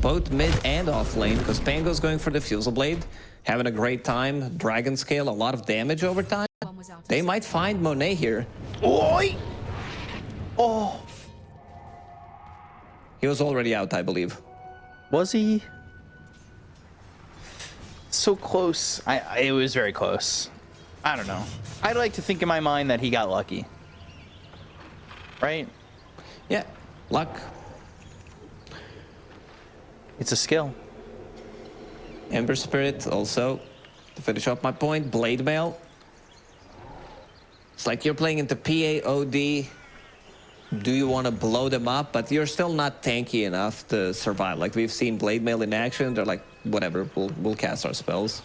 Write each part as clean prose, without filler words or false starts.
both mid and off lane, because Pango's going for the Fusel Blade, having a great time. Dragon Scale, a lot of damage over time. They might find Monet here. Oi! Oh. He was already out, I believe. Was he? So close. It was very close. I don't know. I'd like to think in my mind that he got lucky. Right? Yeah, luck. It's a skill. Ember Spirit also, to finish off my point. Blade Mail. It's like you're playing into PAOD. Do you want to blow them up? But you're still not tanky enough to survive. Like, we've seen Blade Mail in action. They're like, whatever, we'll cast our spells.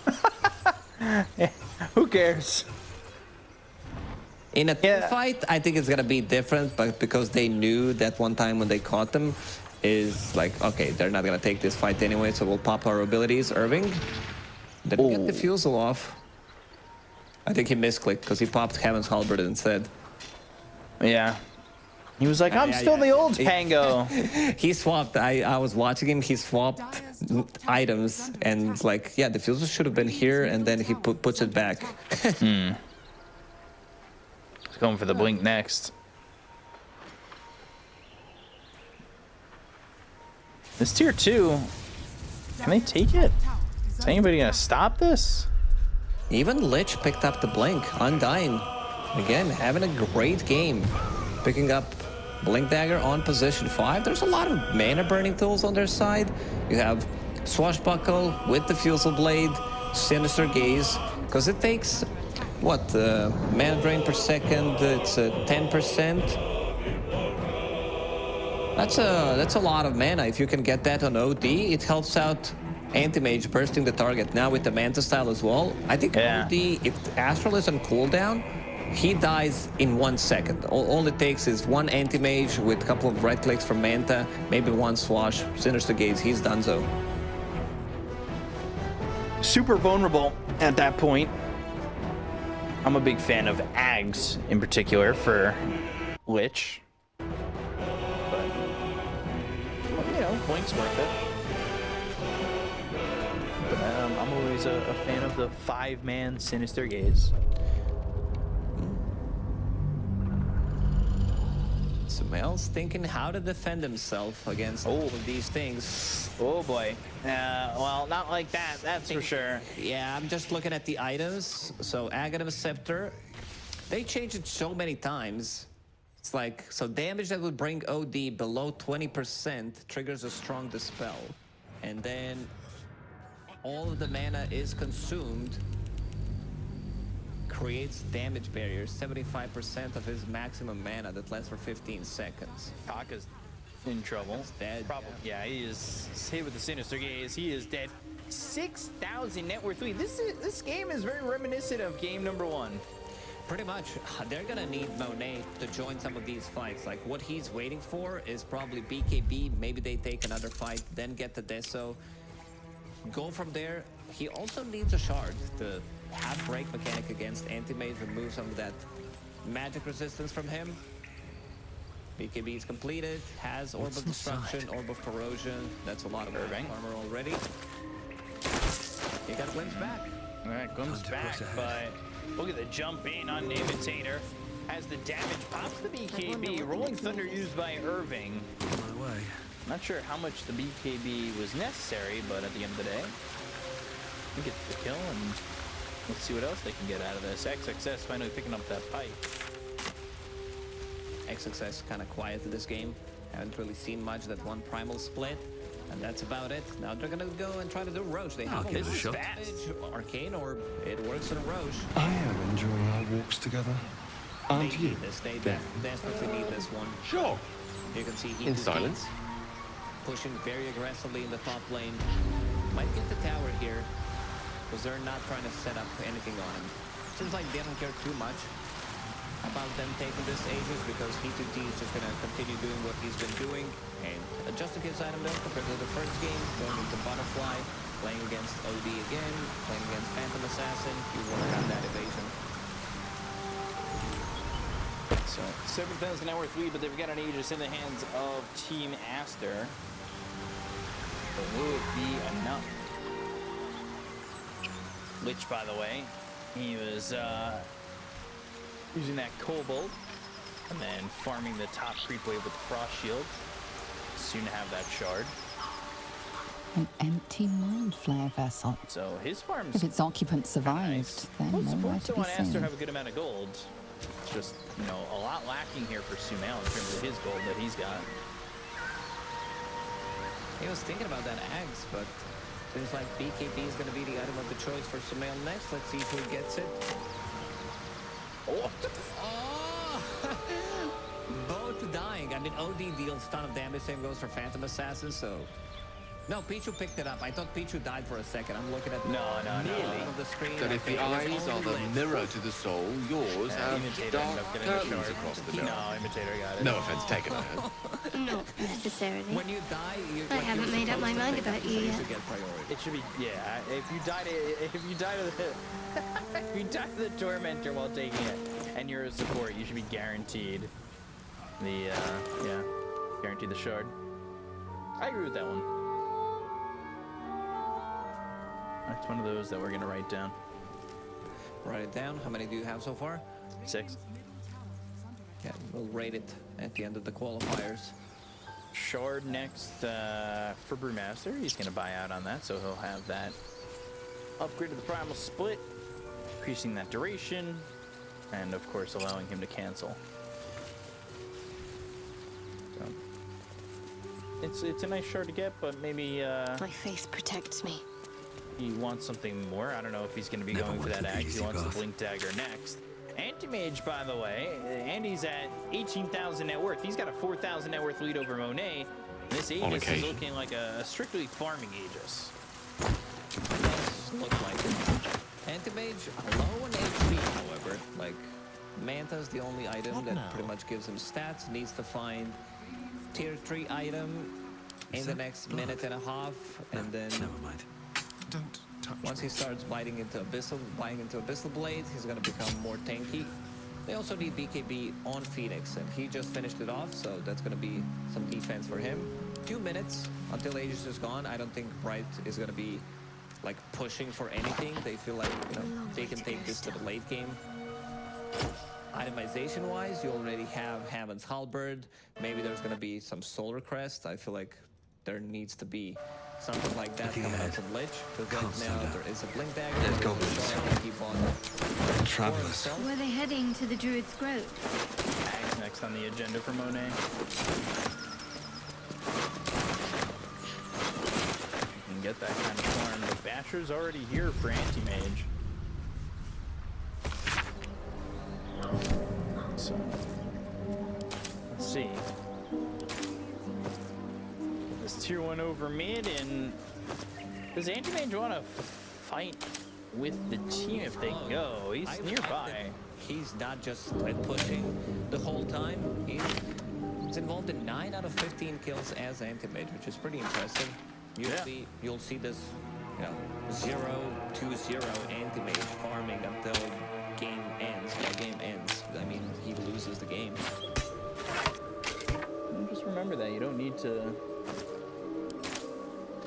Yeah, who cares? In a fight, I think it's going to be different, but because they knew that one time when they caught them, is like, okay, they're not going to take this fight anyway, so we'll pop our abilities. Irving, didn't get the Fusel off. I think he misclicked because he popped Heaven's Halberd instead. Yeah. He was like, I'm still the old Pango. He swapped. I was watching him. He swapped items and it's like, yeah, the Fusel should have been here, and then he puts it back. He's going for the blink next. This tier 2, can they take it? Is anybody gonna stop this? Even Lich picked up the blink, Undying. Again, having a great game. Picking up Blink Dagger on position 5. There's a lot of mana burning tools on their side. You have Swashbuckle with the Fusel Blade, Sinister Gaze, because it takes, what, mana drain per second, it's 10%. That's a lot of mana. If you can get that on OD, it helps out Anti-Mage bursting the target. Now with the Manta style as well, I think OD, if Astral is on cooldown, he dies in 1 second. All it takes is one Anti-Mage with a couple of right clicks from Manta, maybe one Swash, Sinister Gaze, he's done so. Super vulnerable at that point. I'm a big fan of Ags in particular for Lich. But, well, you know, Blink's worth it. But I'm always a fan of the 5-man Sinister Gaze. Sumail's thinking how to defend himself against all of these things. Oh boy. Well, not like that, that's for sure. Yeah, I'm just looking at the items. So Aghanim Scepter, they changed it so many times. It's like, so damage that would bring OD below 20% triggers a strong dispel. And then all of the mana is consumed, creates damage barriers, 75% of his maximum mana that lasts for 15 seconds. Kaka's in trouble. He's dead. Probably. Yeah, he is hit with the Sinister Gaze. He is dead. 6,000 net worth lead. This game is very reminiscent of game number 1. Pretty much. They're gonna need Monet to join some of these fights. Like, what he's waiting for is probably BKB. Maybe they take another fight, then get the Deso. Go from there. He also needs a shard to have break mechanic against Anti-Mage, remove some of that magic resistance from him. BKB is completed, has Orb of Destruction, Orb of Corrosion. That's a lot of armor already. He got Glimpse back. All right, Glimpse back, but look at the jump in on David Tater. As the damage pops the BKB, Rolling Thunder used by Irving. My way. Not sure how much the BKB was necessary, but at the end of the day, he gets the kill, and let's see what else they can get out of this. XXS finally picking up that pipe. XXS kind of quiet in this game. Haven't really seen much. That one primal split, and that's about it. Now they're gonna go and try to do Roche. They have a little Savage, Arcane Orb. It works in Roche. I am enjoying our walks together. Aren't you? They desperately need this one. Sure. You can see he In silence. pushing very aggressively in the top lane. Might get the tower here, because they're not trying to set up anything on him. Seems like they don't care too much about them taking this Aegis, because He2T is just going to continue doing what he's been doing. And adjusting his item though, compared to the first game, going into Butterfly, playing against OD again, playing against Phantom Assassin, you want to have that evasion. So 7,000 net worth lead, but they've got an Aegis in the hands of Team Aster. But will it be enough? Lich, by the way, he was using that kobold and then farming the top creep wave with the frost shield. Soon to have that shard. An empty mind flare vessel. So his farm's If its occupant survived, nice. then Well, nowhere suppose to the be one has to seen. have a good amount of gold. It's just, you know, a lot lacking here for Sumail in terms of his gold that he's got. He was thinking about that axe, but seems like BKB is going to be the item of the choice for Sumail next. Let's see who gets it. Oh, Oh! Both dying. I mean, OD deals ton of damage. Same goes for Phantom Assassin, so... No, Pichu picked it up. I thought Pichu died for a second. I'm looking at the No. bottom of the screen. That if the Okay, there's eyes are only the Lich. mirror to the soul, yours have Imitator dark ended up getting a curtains shard. across the middle. No, Imitator got it. No offense taken, I hope. Not necessarily. When you die, you... I haven't made up my mind about you You yet. should get priority. It should be, yeah. If you die to the, if you die to the tormentor while taking it, and you're a support, you should be guaranteed the, guaranteed the shard. I agree with that one. That's one of those that we're gonna write down. Write it down. How many do you have so far? 6. Yeah, we'll rate it at the end of the qualifiers. Shard next for Brewmaster. He's gonna buy out on that, so he'll have that upgrade to the primal split, increasing that duration, and of course allowing him to cancel. So it's a nice shard to get, but maybe My faith protects me. he wants something more. I don't know if he's going to be Never going for that wanted the axe. He easy wants the path. blink dagger next. Anti-mage, by the way, Andy's at 18,000 net worth. He's got a 4,000 net worth lead over Monet. This On Aegis is occasion. looking like a strictly farming Aegis. It does look like it. Anti-mage, low on HP, however. Like, Manta's the only item that pretty much gives him stats. Needs to find tier 3 item in the next minute and a half, and then Never mind. Don't touch once he starts biting into Abyssal Blades, he's gonna become more tanky. They also need BKB on Phoenix, and he just finished it off, so that's gonna be some defense for him. 2 minutes until Aegis is gone. I don't think Bright is gonna be like pushing for anything. They feel like, you know, they can take this to the late game. Itemization wise, you already have Hammond's Halberd. Maybe there's gonna be some Solar Crest. I feel like there needs to be something like that Looking coming out ahead. from Lich. Because Can't right slow now down. there is a Blink Dagger, Dead there is a goblins. shard he bought for Travelers. himself. Were they heading to the Druid's Grove? Axe next on the agenda for Monet. You can get that kind of farm. The Basher's already here for Anti-Mage. So, let's see. This tier 1 over mid, and does Anti-Mage want to fight with the team if they go? He's I like nearby. that he's not just split pushing the whole time. He's involved in 9 out of 15 kills as Anti-Mage, which is pretty impressive. You'll see this, you know, 0-2-0 Anti-Mage farming until game ends. When game ends, I mean, he loses the game. Just remember that you don't need to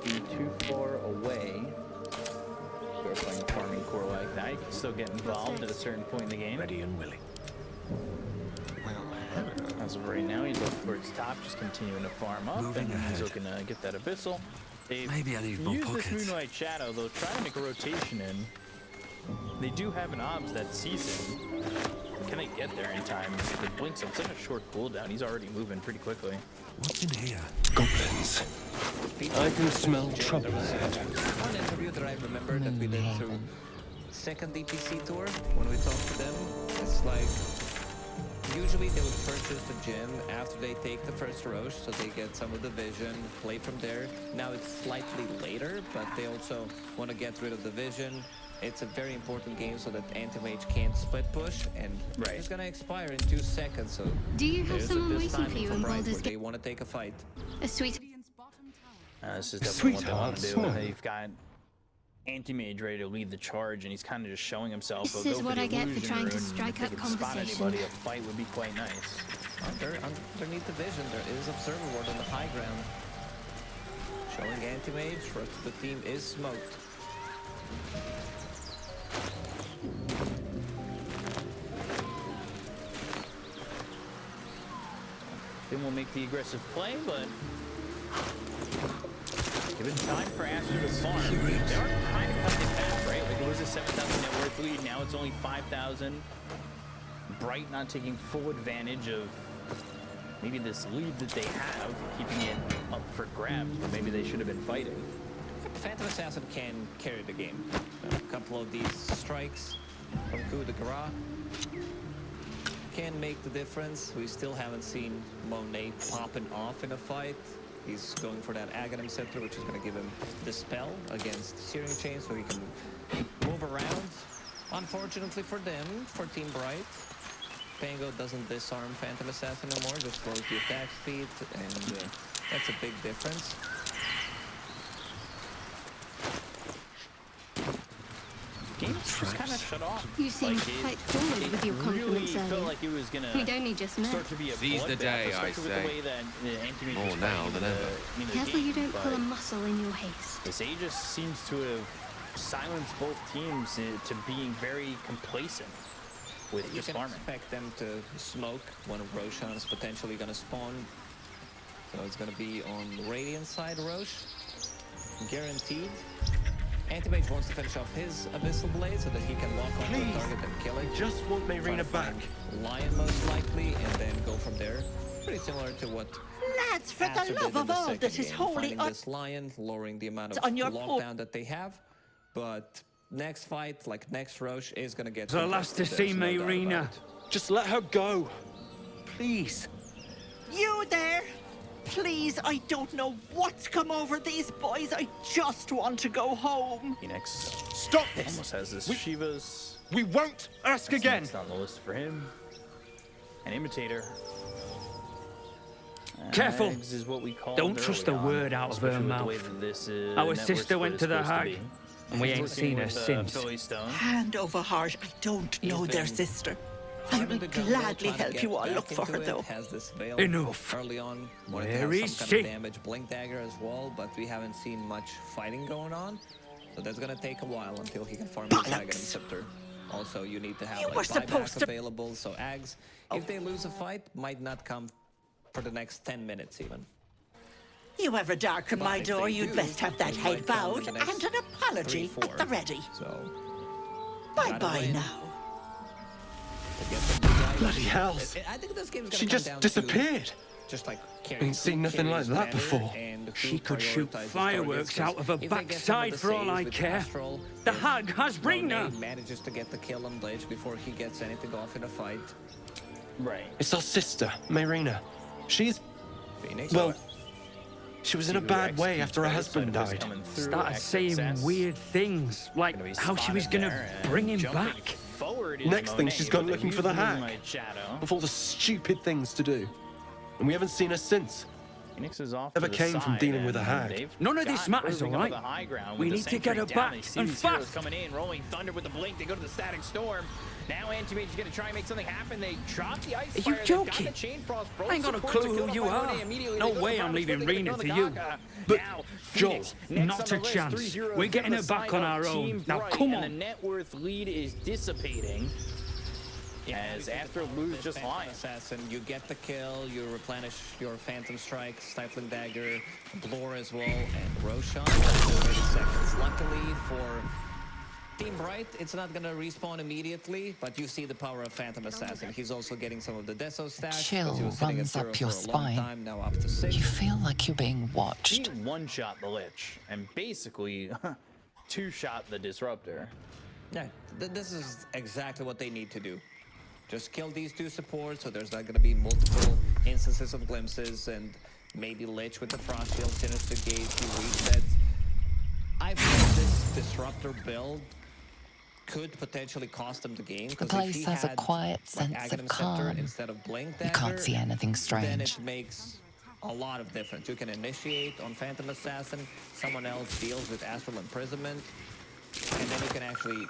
be too far away. Start playing farming core like that. You can still get involved at a certain point in the game. Ready and willing. Well, hello. As of right now, he's up towards top, just continuing to farm up, Moving and he's ahead. looking to get that abyssal. They've Maybe I need more used this pockets. Moonlight Shadow, though, trying to make a rotation in. They do have an obs that sees him. Can they get there in time? The blink's on such a short cooldown. He's already moving pretty quickly. What's in here? Goblins. I can smell trouble There was ahead. one interview that I remember that we did through second DPC tour when we talked to them. It's like usually they would purchase the gym after they take the first Roche, so they get some of the vision, play from there. Now it's slightly later, but they also want to get rid of the vision. It's a very important game so that Anti-Mage can't split push, and Right. it's gonna expire in 2 seconds. So Do you have there's someone this waiting for timing you in Bright Baldur's where they Gate? want to take a fight. A sweet. This is definitely what they want to do. Sweetheart, They've got Anti-Mage ready to lead the charge, and he's kind of just showing himself. This He'll is go what the I get for illusion trying to rune. strike If they up can spot conversation. anybody, a fight would be quite nice. Underneath the vision, there is Observer Ward on the high ground. Showing anti-mage, rest of the team is smoked. Then we'll make the aggressive play, but given time for Aster to farm, they are kind of cutting it back, right? Like it was a 7,000 net worth lead, now it's only 5,000. Bright not taking full advantage of maybe this lead that they have, keeping it up for grabs, but maybe they should have been fighting. Phantom Assassin can carry the game. A couple of these strikes from coup de grace can make the difference. We still haven't seen Monet popping off in a fight. He's going for that Aghanim Scepter, which is going to give him Dispel against Searing Chain, so he can move around. Unfortunately for them, for Team Bright, Pango doesn't disarm Phantom Assassin anymore, just slows the attack speed, and that's a big difference. Game's just kind of shut off. You seem quite forward with your compliments really felt earlier. like it was gonna We'd only just met. start to be a Seize the bloodbath, day, I especially with say. the way that Anthony More was now fighting than in ever. the Careful you game, don't pull a but muscle in your haste. this Aegis seems to have silenced both teams to being very complacent with You just can farming. expect them to smoke one of Roshan's potentially going to spawn. So it's going to be on the Radiant side, Rosh. Guaranteed. Anti-Mage wants to finish off his Abyssal Blade so that he can lock onto the Please. target and kill it. Just want Try to Mayrina back. find Lion most likely, and then go from there. Pretty similar to what Lads, for Aster the did love in of the all second that is game, holy, finding this Lion, lowering the amount of on your lockdown that they have. But next fight, like next Rosh, is going to get The last to contested, see there's no doubt Mayrina. about it. Just let her go. Please. You there? Please, I don't know what's come over these boys. I just want to go home. Phoenix Stop this. almost has this We- Shiva's. We won't ask That's again. next on the list for him. An imitator. Careful. Eggs is what we called Don't trust early a on, word out of her especially with the way mouth. that this, Our network sister split went is to the supposed Hag, be. and we He's ain't working seen her with, since. Philly Stone. Hand over heart, I don't know their Ethan. sister. I will The jungle, gladly trying to help get you all back look for into her, it, though. Has this veil Enough. early on. Wanted to Where have is some kind she? of damage, Blink Dagger as well, but we haven't seen much fighting going on. So that's gonna take a while until he can farm his Aghanim Bollocks. Scepter. Also, you need to have You like were buyback supposed to- available, so Ags, if they lose a fight, might not come for the next 10 minutes even. You ever darken my But if door, they you'd do, best have that they head might come bowed in the next and an apology 3-4. at the ready. So, Bye-bye win. now. to get the big guy- Bloody hell. I think this game's gonna She come just down disappeared. To just like carry Ain't seen who nothing like carries that better before. and who She could shoot prioritizes fireworks targets, 'cause out of her if they get some of backside the for all saves I with care. Astral, The if Hag has Rina. Monet manages to get the kill on Lich before he gets anything off in a fight. Right. It's our sister, Mayrina. She's, Phoenix, well, she was in a See who bad X way keeps after her those husband benefits died. coming through, Started X saying success. weird things, like Gonna be how she was spotted gonna there, and bring him jumping back. Forward is Next thing, Monet, she's gone but looking the for the huge Hag. Moonlight Shadow. With all the stupid things to do. And we haven't seen her since. Phoenix is off Never to the came from side, dealing with and a Hag. they've None of this got matters, Irving all on right? the high ground We with the need to get her sentry down. back, They see and these heroes fast. coming in, rolling thunder with the blink. They go to the static storm. Now Anti-Mage is going to try and make something happen. They drop the ice Are you fire. They've joking? got the chain frost. I ain't got a Supports clue are killed who off you by are. Monet immediately. No They go to way the I'm promise, leaving but they Rina go for the you. Gaga. But, Now, Joel, Phoenix, next not on a the list, chance. 3-0 We're get getting the her back side on of our own. Team Now, Bright, come and on. the net worth lead is dissipating. As after lose just Phantom line. Assassin, you get the kill, you replenish your Phantom Strike, Stifling Dagger, Blur as well, and Roshan. 30 seconds. Luckily for Team Bright, it's not gonna respawn immediately, but you see the power of Phantom Assassin. He's also getting some of the Deso stats. chill 'cause he was sitting at runs 0 up your for a long spine. time, now up to 6. You feel like you're being He watched. one-shot the Lich and basically two-shot the Disruptor. Yeah, this is exactly what they need to do. Just kill these two supports, so there's not going to be multiple instances of glimpses, and maybe Lich with the Frost Shield, Sinister Gaze, he resets. I feel this Disruptor build could potentially cost him the game. The 'cause if place he has a had, quiet like, sense of Aghanim Scepter calm. instead of Blink You can't Dagger, see anything then strange. it makes a lot of difference. You can initiate on Phantom Assassin, someone else deals with Astral Imprisonment, and then you can actually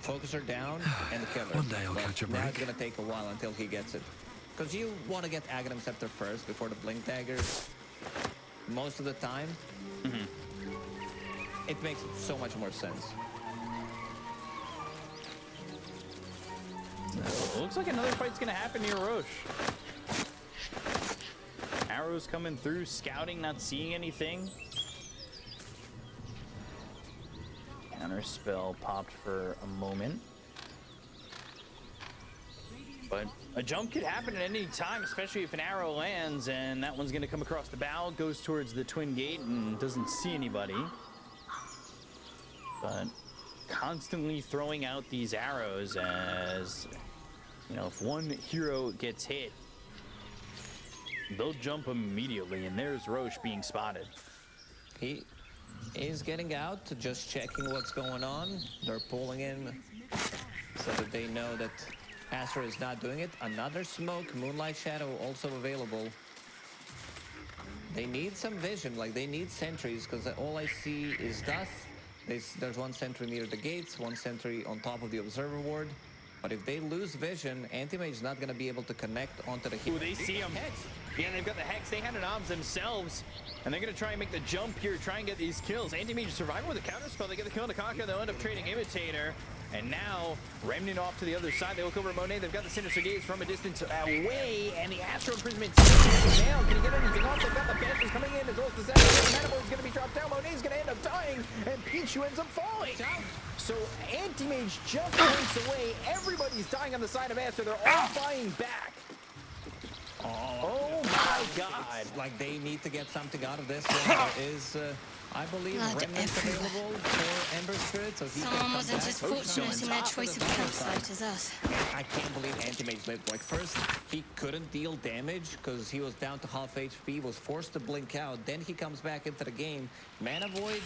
focus her down and kill her. One day I'll But catch a now break. it's gonna take a while until he gets it. Because you want to get Aghanim Scepter first before the Blink Dagger. most of the time, it makes so much more sense. Looks like another fight's gonna happen near Roche. Arrows coming through, scouting, not seeing anything. Counter spell popped for a moment. But a jump could happen at any time, especially if an arrow lands, and that one's gonna come across the bow, goes towards the twin gate, and doesn't see anybody. But constantly throwing out these arrows as, you know, if one hero gets hit, they'll jump immediately, and there's Roche being spotted. He is getting out, just checking what's going on. They're pulling in so that they know that Astra is not doing it. Another smoke, Moonlight Shadow also available. They need some vision, like they need sentries, because all I see is dust. There's one sentry near the gates, one sentry on top of the observer ward. But if they lose vision, Anti-Mage is not going to be able to connect onto the hero. Ooh, they see him. Hex. Yeah, they've got the Hex. They had an obs themselves, and they're going to try and make the jump here, try and get these kills. Anti-Mage is surviving with a counterspell. They get the kill on the Conquer. They'll end up trading Imitator. And now, Remnant off to the other side. They look over at Monet. They've got the Sinister Gaze from a distance away, and the Astro Imprisonment stays down. Can he get anything off? They've got the Banshees coming in as well as the Zephyr. Manifold's going to be dropped down. Monet's going to end up dying, and Pichu ends up falling. So Anti-Mage just points away. Everybody's dying on the side of Astro. They're all fighting back. Oh my God. It's like they need to get something out of this one. There is, I believe, Blood remnants everywhere. available for Ember Spirit, so he can Someone come wasn't back. as fortunate in their choice of campsite as us. I can't believe Anti-Mage lived. Like, first, he couldn't deal damage because he was down to half HP, was forced to blink out. Then he comes back into the game. Mana Void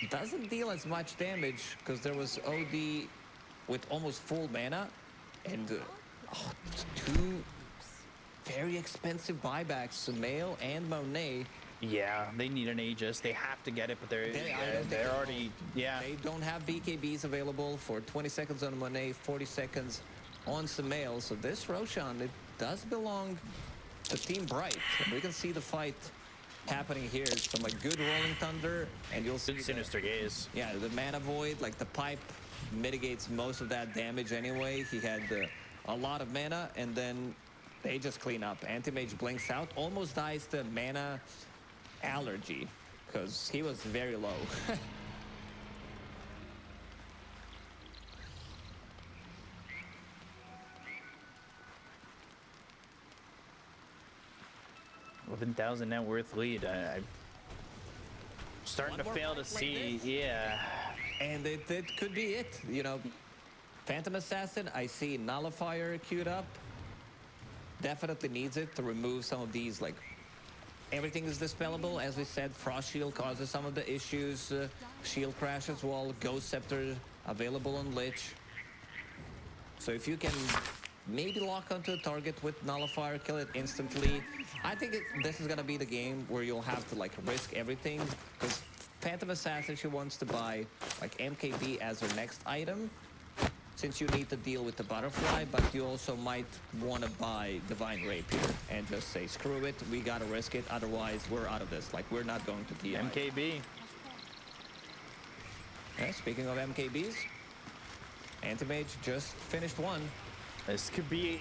doesn't deal as much damage because there was OD with almost full mana. And two very expensive buybacks, Sumail and Monet. Yeah, they need an Aegis. They have to get it, but they're already, yeah. They don't have BKBs available for 20 seconds on Monet, 40 seconds on Sumail. So this Roshan, it does belong to Team Bright. And we can see the fight happening here. Some like good Rolling Thunder, and you'll see Sinister Gaze. yeah, the Mana Void, like the pipe mitigates most of that damage anyway. He had a lot of mana, and then they just clean up. Anti-Mage blinks out, almost dies to mana allergy, because he was very low. $11,000 net worth lead. I'm starting to One more fail to fight like see. this. Yeah. And it could be it, you know. Phantom Assassin, I see Nullifier queued up. Definitely needs it to remove some of these, like, everything is dispellable. As we said, Frost Shield causes some of the issues. Shield Crash as well. Ghost Scepter available on Lich. So if you can maybe lock onto a target with Nullifier, kill it instantly. I think this is going to be the game where you'll have to, like, risk everything. Because Phantom Assassin, she wants to buy, like, MKB as her next item, since you need to deal with the butterfly, but you also might want to buy Divine Rapier and just say, screw it, we gotta risk it, otherwise we're out of this. Like, we're not going to DI. MKB. Yeah, speaking of MKBs, Anti-Mage just finished one. This could be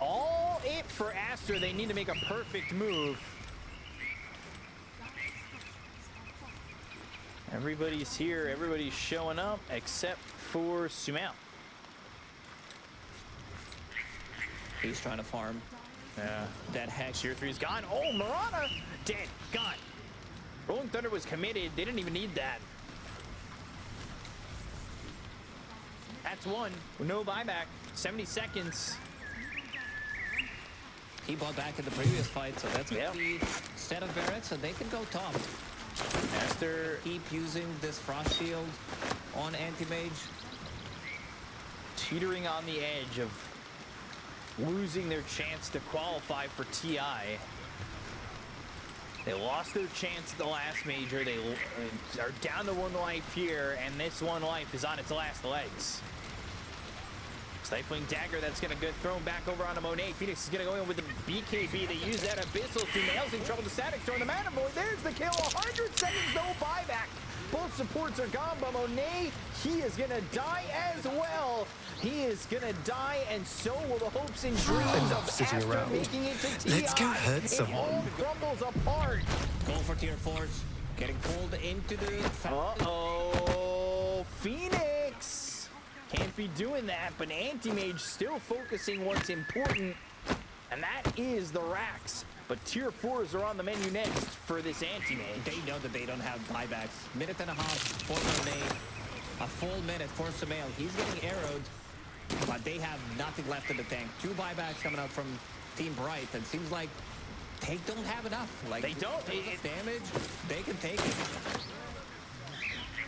all it for Astra. They need to make a perfect move. Everybody's here. Everybody's showing up except for Sumail. He's trying to farm. Yeah. That Hex. Tier 3's gone. Oh, Marana! Dead. Gone. Rolling Thunder was committed. They didn't even need that. That's one. No buyback. 70 seconds. He bought back in the previous fight, so that's Yeah. the set of barracks, so they can go top. After Keep using this Frost Shield on Anti-Mage. teetering on the edge of losing their chance to qualify for TI. They lost their chance at the last major. They are down to one life here, and this one life is on its last legs. Stifling Dagger, that's going to get thrown back over onto Monet. Phoenix is going to go in with the BKB. They use that Abyssal. Sumail's in trouble. The Static throwing the Mana Void. There's the kill. 100 seconds, no buyback. Both supports are gone, but Monet, he is going to die as well. He is going to die, and so will the hopes and dreams Enough of sitting Aster around. making it to TI. Let's go hurt It someone. all crumbles apart. Going for tier 4s. Getting pulled into the... Uh-oh, Phoenix can't be doing that, but Anti-Mage still focusing what's important, and that is the racks. But tier 4s are on the menu next for this Anti-Mage. They know that they don't have buybacks. Minute and a half for Monet. A full minute for Sumail. He's getting arrowed, but they have nothing left in the tank. 2 buybacks coming out from Team Bright, and seems like they don't have enough. Like, They don't. Damage, they can take it.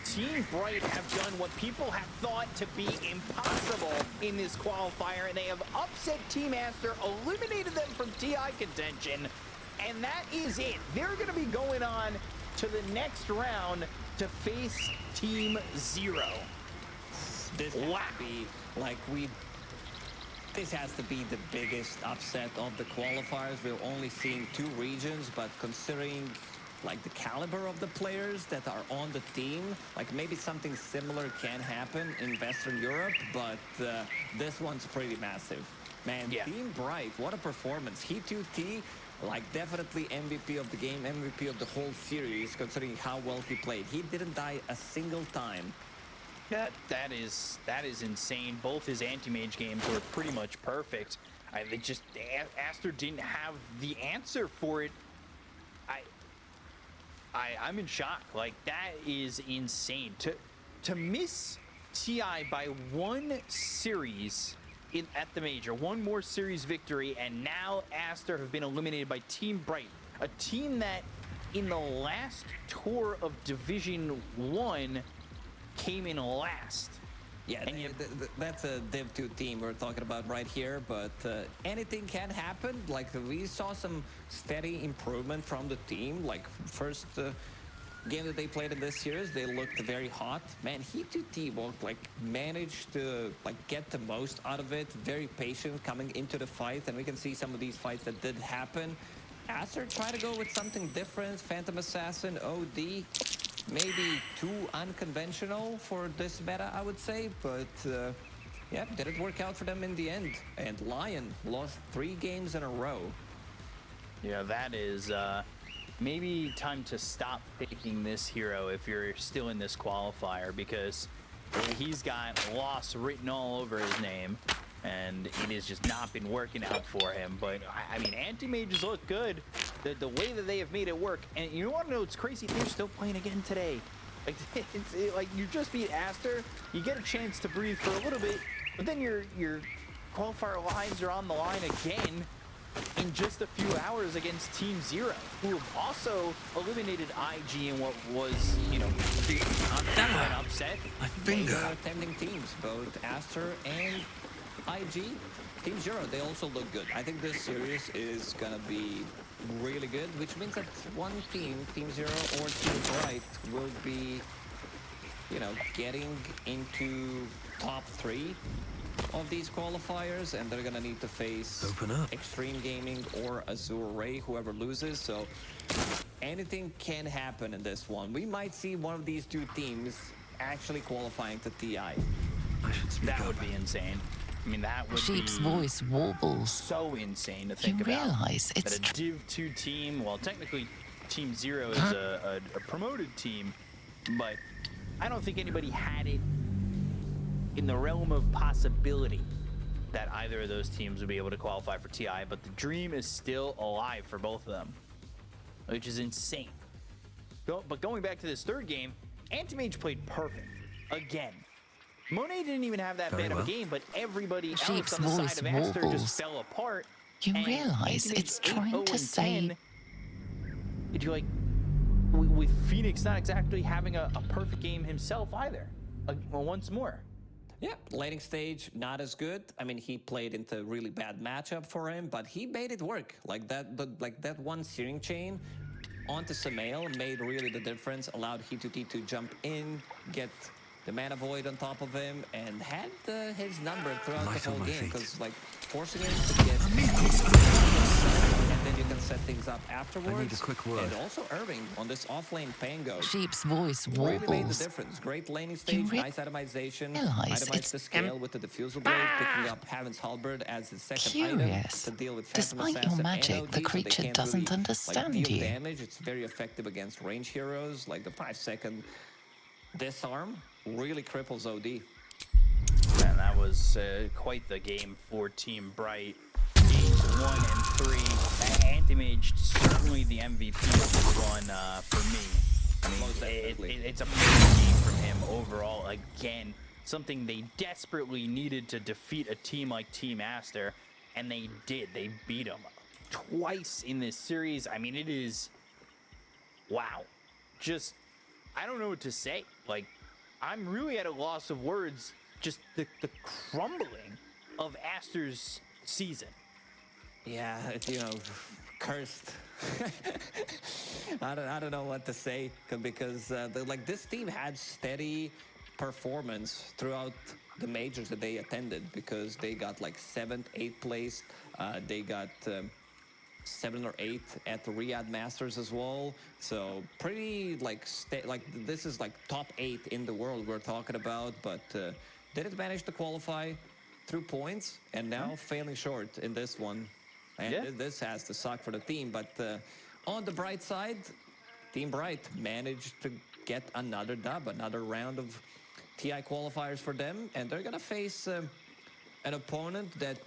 Team Bright have done what people have thought to be impossible in this qualifier, and they have upset Team Aster, eliminated them from TI contention, and that is it. They're going to be going on to the next round to face Team Zero. This has to be like this has to be the biggest upset of the qualifiers. We're only seeing 2 regions, but considering like the caliber of the players that are on the team, like maybe something similar can happen in Western Europe, but this one's pretty massive. Man, Yeah. Team Bright, what a performance. He2T, like definitely MVP of the game, MVP of the whole series, considering how well he played. He didn't die a single time. That is insane. Both his anti-mage games were pretty much perfect. Aster didn't have the answer for it. I'm in shock. Like, that is insane. To miss TI by 1 series at the major, 1 more series victory, and now Aster have been eliminated by Team Bright, a team that in the last tour of Division 1 came in last. Yeah, And that's a Div 2 team we're talking about right here, but anything can happen. Like, we saw some steady improvement from the team. Like, first game that they played in this series, they looked very hot. Man, He2T managed to get the most out of it. Very patient coming into the fight, and we can see some of these fights that did happen. Aster tried to go with something different. Phantom Assassin, OD. Maybe too unconventional for this meta, I would say, but yeah, didn't work out for them in the end. And Lion lost 3 games in a row. Yeah, that is maybe time to stop picking this hero if you're still in this qualifier, because he's got loss written all over his name, and it has just not been working out for him. But I mean, anti-mages look good. The way that they have made it work, and you want to know what's crazy? They're still playing again today. Like you just beat Aster, you get a chance to breathe for a little bit, but then your qualifier lives are on the line again in just a few hours against Team Zero, who have also eliminated IG in what was, you know, an upset. My They finger. were attending teams, both Aster and IG. Team Zero, they also look good. I think this series is gonna be really good, which means that one team, Team Zero or Team Bright, will be, you know, getting into top 3 of these qualifiers, and they're gonna need to face Open up. Extreme Gaming or Azure Ray, whoever loses. So anything can happen in this one. We might see one of these 2 teams actually qualifying to TI. I should speak That up. would be insane. I mean, that would Sheep's be voice warbles. so insane to think about. realise it's that a Div 2 team, well, technically Team Zero is a promoted team, but I don't think anybody had it in the realm of possibility that either of those teams would be able to qualify for TI, but the dream is still alive for both of them, which is insane. But going back to this 3rd game, Anti-Mage played perfect again. Monet didn't even have that Very bad of a well. game, but everybody else Sheep's on the voice side of Aster warbles. just fell apart. You And realise Anti-Mage it's trying 8-0 to and say 10. Did you with Phoenix not exactly having a perfect game himself either? Well, once more. Yeah, laning stage, not as good. I mean, he played into a really bad matchup for him, but he made it work. Like that one searing chain onto Sumail made really the difference, allowed He2T to jump in, get the mana void on top of him, and had his number throughout Light the on whole my game, feet. because like forcing him to get, and then you can set things up afterwards. quick word. And also Irving on this offlane Pango Sheep's voice really made the warbles. difference. Great laning stage, nice itemization, realize itemized it's the scale with the diffusal blade, picking up Heaven's Halberd as his second item Curious. to deal with Phantom Despite your Assassin magic, and OD, the so they creature can't doesn't really, understand deal you. damage. It's very effective against range heroes, like the 5-second disarm really cripples OD. And that was quite the game for Team Bright. Games 1 and 3. Anti-Mage certainly the MVP of this one for me. I mean, it's a perfect game from him overall. Again, something they desperately needed to defeat a team like Team Aster, and they did. They beat them twice in this series. I mean, it is... wow. Just... I don't know what to say. Like, I'm really at a loss of words. Just the crumbling of Aster's season. Yeah, cursed. I don't know what to say, because this team had steady performance throughout the majors that they attended, because they got like 7th, 8th place. They got 7 or 8 at the Riyadh Masters as well. So pretty this is like top 8 in the world we're talking about, but didn't manage to qualify through points, and now failing short in this one. And this has to suck for the team, but on the bright side, Team Bright managed to get another dub, another round of TI qualifiers for them, and they're gonna face an opponent that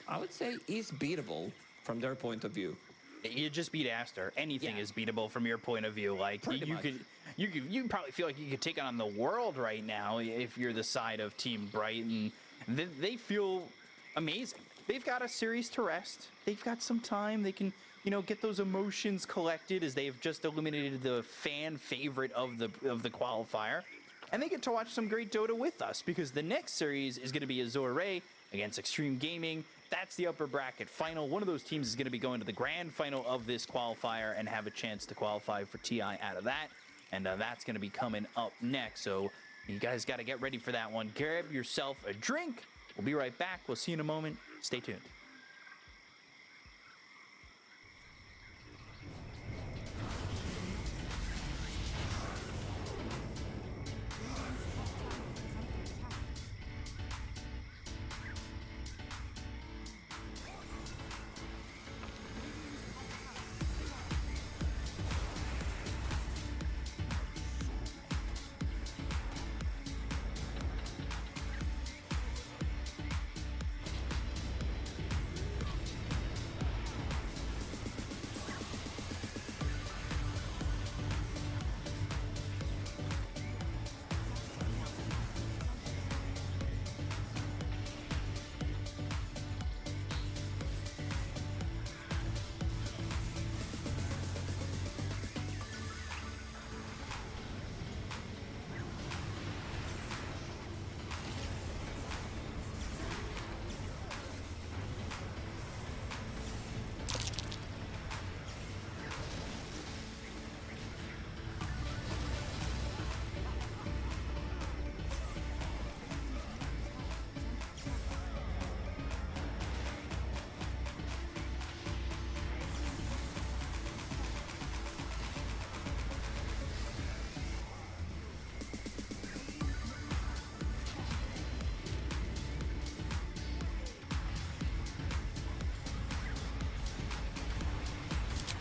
I would say is beatable from their point of view. You just beat Aster. Anything is beatable from your point of view. Like you probably feel like you could take on the world right now if you're the side of Team Bright, and they feel amazing. They've got a series to rest. They've got some time. They can, get those emotions collected, as they've just eliminated the fan favorite of the qualifier, and they get to watch some great Dota with us, because the next series is going to be Azure against Extreme Gaming. That's the upper bracket final. One of those teams is going to be going to the grand final of this qualifier and have a chance to qualify for TI out of that. And that's going to be coming up next. So you guys got to get ready for that one. Grab yourself a drink. We'll be right back. We'll see you in a moment. Stay tuned.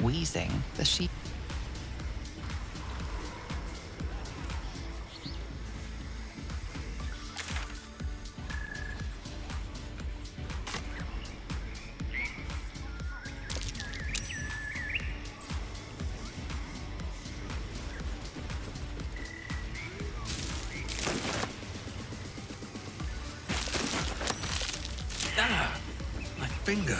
Wheezing, the sheep. Ah! My finger.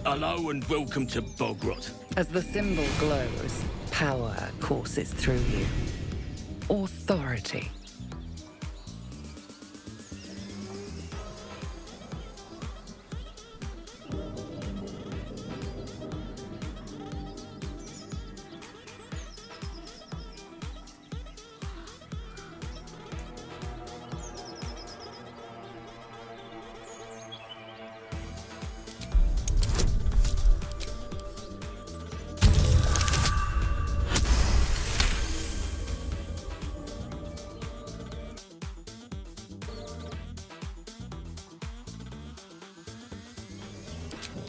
Hello and welcome to Bogrot. As the symbol glows, power courses through you. Authority.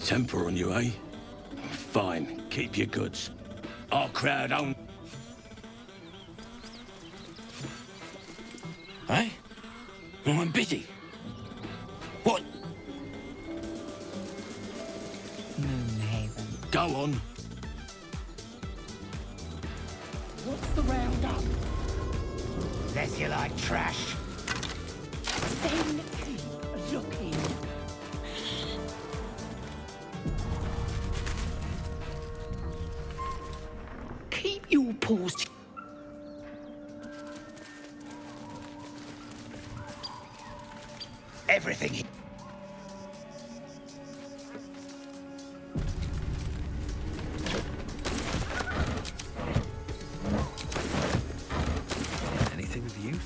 Temper on you, eh? Fine, keep your goods. Our crowd own... Eh? Oh, I'm busy. What? Moonhaven. Go on. What's the roundup? Unless you like trash. Then keep looking. Keep your paws. Everything. Anything of use?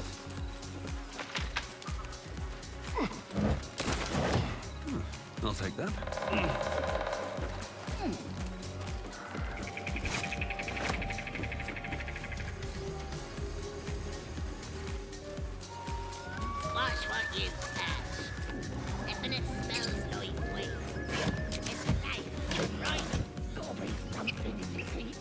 I'll take that. Watch what you touch. Definite smells like weed. It's like, right? Gotta be something in your feet.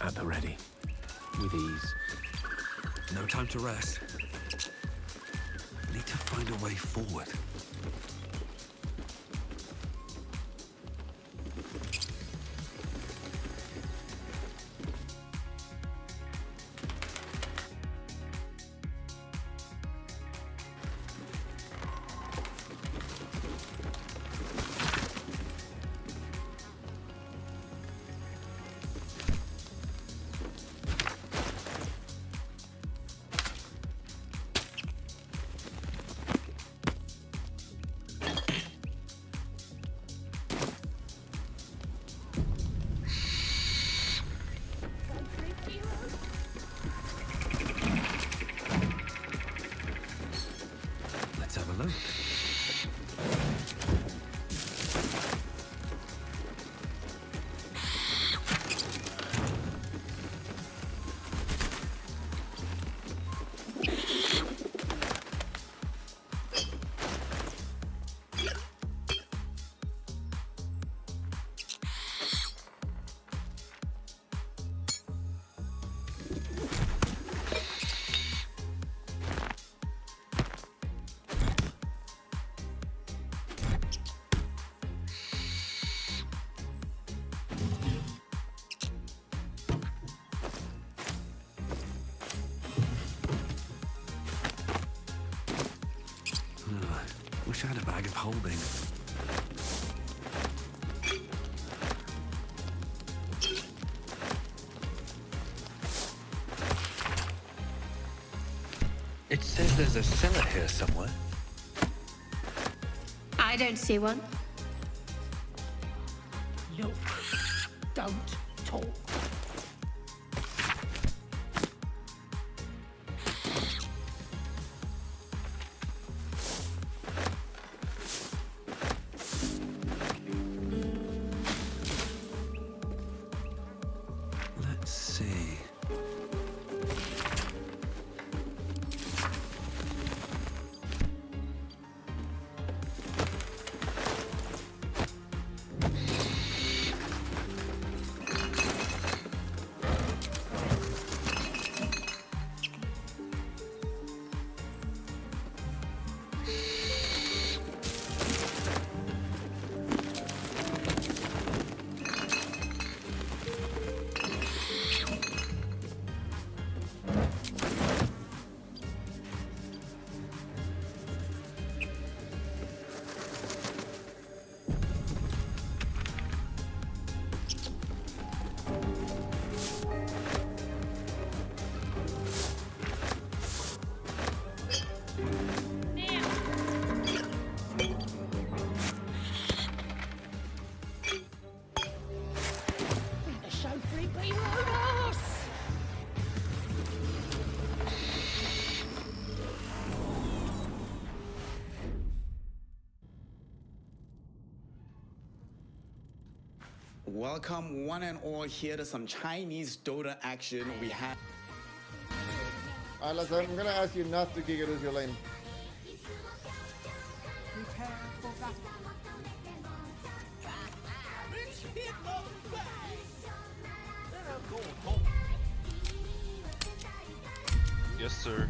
At the ready. With ease. No time to rest. Need to find a way forward. Let's have a look. Wish I had a bag of holding. It says there's a cellar here somewhere. I don't see one. Look. Don't talk. Let's see. Welcome one and all here to some Chinese Dota action. We have. Listen, I'm gonna ask you not to kick it as your lane. Yes, sir.